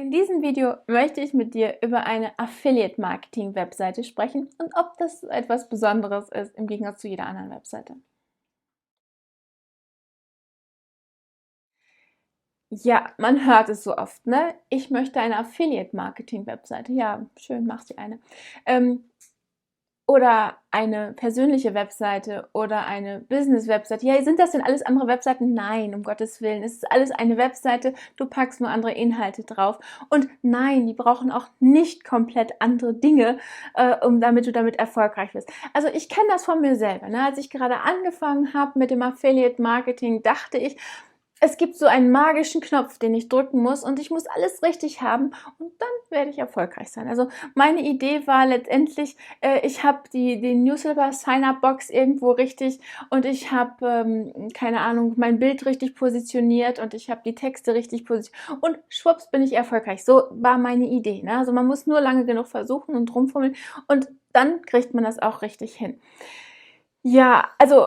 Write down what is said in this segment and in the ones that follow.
In diesem Video möchte ich mit dir über eine Affiliate-Marketing-Webseite sprechen und ob das etwas Besonderes ist im Gegensatz zu jeder anderen Webseite. Ja, man hört es so oft, ne? Ich möchte eine Affiliate-Marketing-Webseite. Ja, schön, mach dir eine. Oder eine persönliche Webseite oder eine Business-Webseite. Ja, sind das denn alles andere Webseiten? Nein, um Gottes Willen. Es ist alles eine Webseite, du packst nur andere Inhalte drauf. Und nein, die brauchen auch nicht komplett andere Dinge, damit du damit erfolgreich wirst. Also ich kenne das von mir selber. Ne? Als ich gerade angefangen habe mit dem Affiliate-Marketing, dachte ich, es gibt so einen magischen Knopf, den ich drücken muss und ich muss alles richtig haben und dann werde ich erfolgreich sein. Also meine Idee war letztendlich, ich habe die Newsletter-Sign-up-Box irgendwo richtig und ich habe, keine Ahnung, mein Bild richtig positioniert und ich habe die Texte richtig positioniert und schwupps bin ich erfolgreich. So war meine Idee. Ne? Also man muss nur lange genug versuchen und rumfummeln und dann kriegt man das auch richtig hin. Ja, also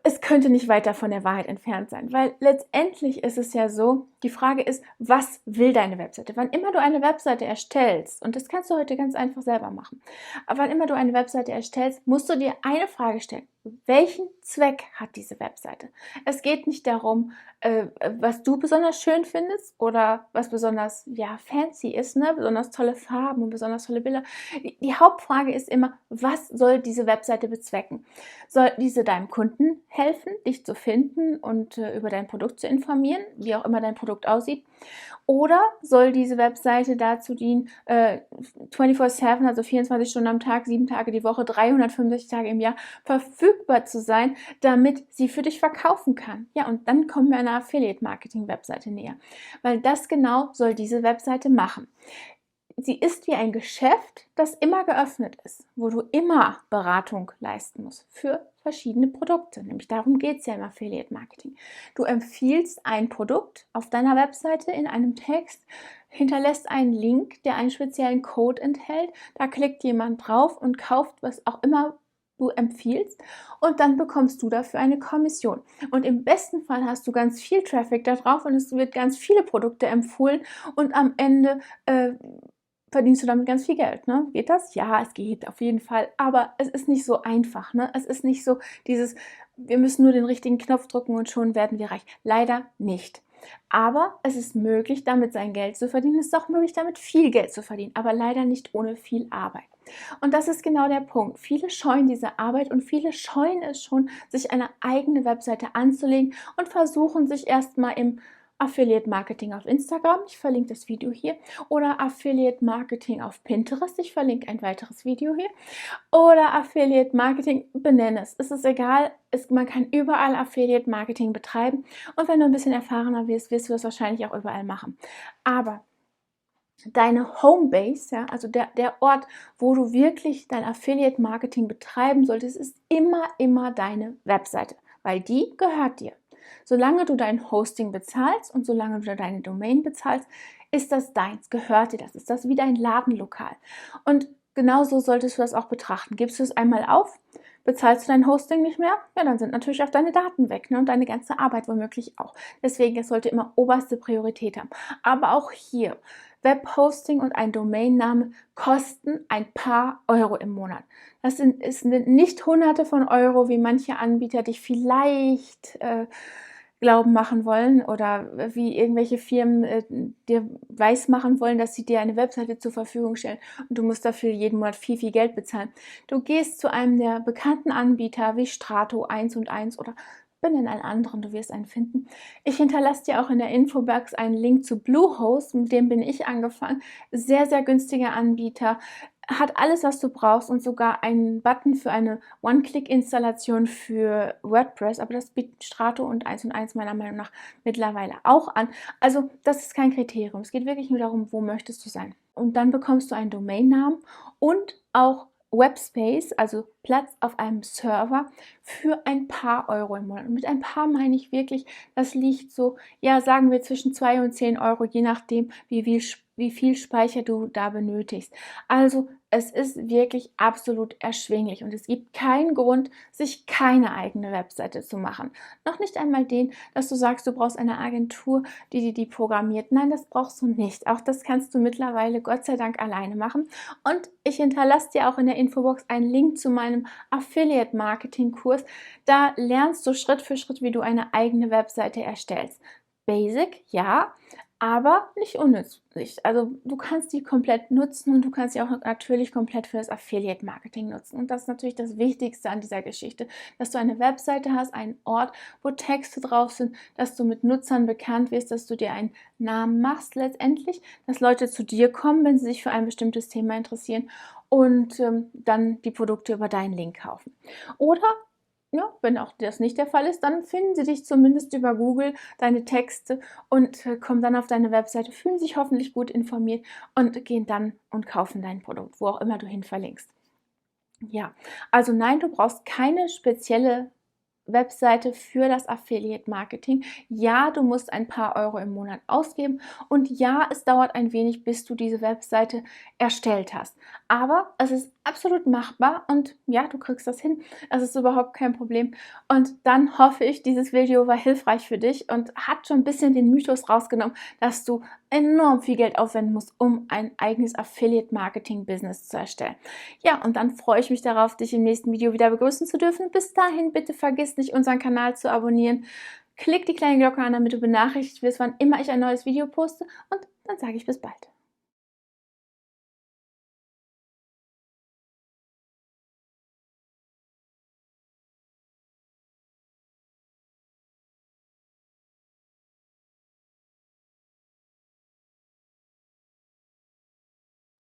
es könnte nicht weiter von der Wahrheit entfernt sein, weil letztendlich ist es ja so, die Frage ist, was will deine Webseite? Wann immer du eine Webseite erstellst, und das kannst du heute ganz einfach selber machen, aber wann immer du eine Webseite erstellst, musst du dir eine Frage stellen. Welchen Zweck hat diese Webseite? Es geht nicht darum, was du besonders schön findest oder was besonders fancy ist, ne? Besonders tolle Farben und besonders tolle Bilder. Die Hauptfrage ist immer, was soll diese Webseite bezwecken? Soll diese deinem Kunden helfen, dich zu finden und über dein Produkt zu informieren, wie auch immer dein Produkt aussieht? Oder soll diese Webseite dazu dienen, 24/7, also 24 Stunden am Tag, 7 Tage die Woche, 365 Tage im Jahr verfügbar zu sein, damit sie für dich verkaufen kann? Ja, und dann kommen wir einer Affiliate-Marketing-Webseite näher, weil das genau soll diese Webseite machen. Sie ist wie ein Geschäft, das immer geöffnet ist, wo du immer Beratung leisten musst für verschiedene Produkte. Nämlich darum geht es ja im Affiliate Marketing. Du empfiehlst ein Produkt auf deiner Webseite in einem Text, hinterlässt einen Link, der einen speziellen Code enthält. Da klickt jemand drauf und kauft, was auch immer du empfiehlst, und dann bekommst du dafür eine Kommission. Und im besten Fall hast du ganz viel Traffic da drauf und es wird ganz viele Produkte empfohlen und am Ende verdienst du damit ganz viel Geld, ne? Geht das? Ja, es geht auf jeden Fall, aber es ist nicht so einfach, ne? Es ist nicht so dieses, wir müssen nur den richtigen Knopf drücken und schon werden wir reich. Leider nicht. Aber es ist möglich, damit sein Geld zu verdienen. Es ist auch möglich, damit viel Geld zu verdienen, aber leider nicht ohne viel Arbeit. Und das ist genau der Punkt. Viele scheuen diese Arbeit und viele scheuen es schon, sich eine eigene Webseite anzulegen und versuchen sich erstmal im Affiliate Marketing auf Instagram, ich verlinke das Video hier, oder Affiliate Marketing auf Pinterest, ich verlinke ein weiteres Video hier, oder Affiliate Marketing, benenne es. Es ist egal, man kann überall Affiliate Marketing betreiben und wenn du ein bisschen erfahrener wirst, wirst du das wahrscheinlich auch überall machen. Aber deine Homebase, ja, also der Ort, wo du wirklich dein Affiliate Marketing betreiben solltest, ist immer deine Webseite, weil die gehört dir. Solange du dein Hosting bezahlst und solange du deine Domain bezahlst, ist das deins, gehört dir das, ist das wie dein Ladenlokal. Und genauso solltest du das auch betrachten. Gibst du es einmal auf, bezahlst du dein Hosting nicht mehr, ja, dann sind natürlich auch deine Daten weg, ne, und deine ganze Arbeit womöglich auch. Deswegen, es sollte immer oberste Priorität haben. Aber auch hier, Webhosting und ein Domainname kosten ein paar Euro im Monat. Das sind nicht Hunderte von Euro, wie manche Anbieter dich vielleicht glauben machen wollen oder wie irgendwelche Firmen dir weismachen wollen, dass sie dir eine Webseite zur Verfügung stellen und du musst dafür jeden Monat viel Geld bezahlen. Du gehst zu einem der bekannten Anbieter wie Strato 1&1 oder benenn einen anderen, du wirst einen finden. Ich hinterlasse dir auch in der Infobox einen Link zu Bluehost, mit dem bin ich angefangen. Sehr, sehr günstiger Anbieter, hat alles, was du brauchst und sogar einen Button für eine One-Click-Installation für WordPress, aber das bietet Strato und 1&1 meiner Meinung nach mittlerweile auch an. Also das ist kein Kriterium, es geht wirklich nur darum, wo möchtest du sein. Und dann bekommst du einen Domainnamen und auch Webspace, also Platz auf einem Server für ein paar Euro im Monat. Und mit ein paar meine ich wirklich, das liegt so, ja, sagen wir zwischen 2 und 10 Euro, je nachdem, wie viel Speicher du da benötigst. Also es ist wirklich absolut erschwinglich und es gibt keinen Grund, sich keine eigene Webseite zu machen. Noch nicht einmal den, dass du sagst, du brauchst eine Agentur, die programmiert. Nein, das brauchst du nicht. Auch das kannst du mittlerweile Gott sei Dank alleine machen. Und ich hinterlasse dir auch in der Infobox einen Link zu meinem Affiliate-Marketing-Kurs. Da lernst du Schritt für Schritt, wie du eine eigene Webseite erstellst. Basic, ja, aber nicht unnützlich. Also du kannst die komplett nutzen und du kannst sie auch natürlich komplett für das Affiliate-Marketing nutzen. Und das ist natürlich das Wichtigste an dieser Geschichte, dass du eine Webseite hast, einen Ort, wo Texte drauf sind, dass du mit Nutzern bekannt wirst, dass du dir einen Namen machst letztendlich, dass Leute zu dir kommen, wenn sie sich für ein bestimmtes Thema interessieren und dann die Produkte über deinen Link kaufen. Oder ja, wenn auch das nicht der Fall ist, dann finden sie dich zumindest über Google, deine Texte und kommen dann auf deine Webseite, fühlen sich hoffentlich gut informiert und gehen dann und kaufen dein Produkt, wo auch immer du hin verlinkst. Ja, also nein, du brauchst keine spezielle Webseite für das Affiliate Marketing. Ja, du musst ein paar Euro im Monat ausgeben und ja, es dauert ein wenig, bis du diese Webseite erstellt hast. Aber es ist absolut machbar und ja, du kriegst das hin. Es ist überhaupt kein Problem. Und dann hoffe ich, dieses Video war hilfreich für dich und hat schon ein bisschen den Mythos rausgenommen, dass du enorm viel Geld aufwenden musst, um ein eigenes Affiliate Marketing Business zu erstellen. Ja, und dann freue ich mich darauf, dich im nächsten Video wieder begrüßen zu dürfen. Bis dahin, bitte vergiss nicht, unseren Kanal zu abonnieren. Klick die kleine Glocke an, damit du benachrichtigt wirst, wann immer ich ein neues Video poste. Und dann sage ich bis bald.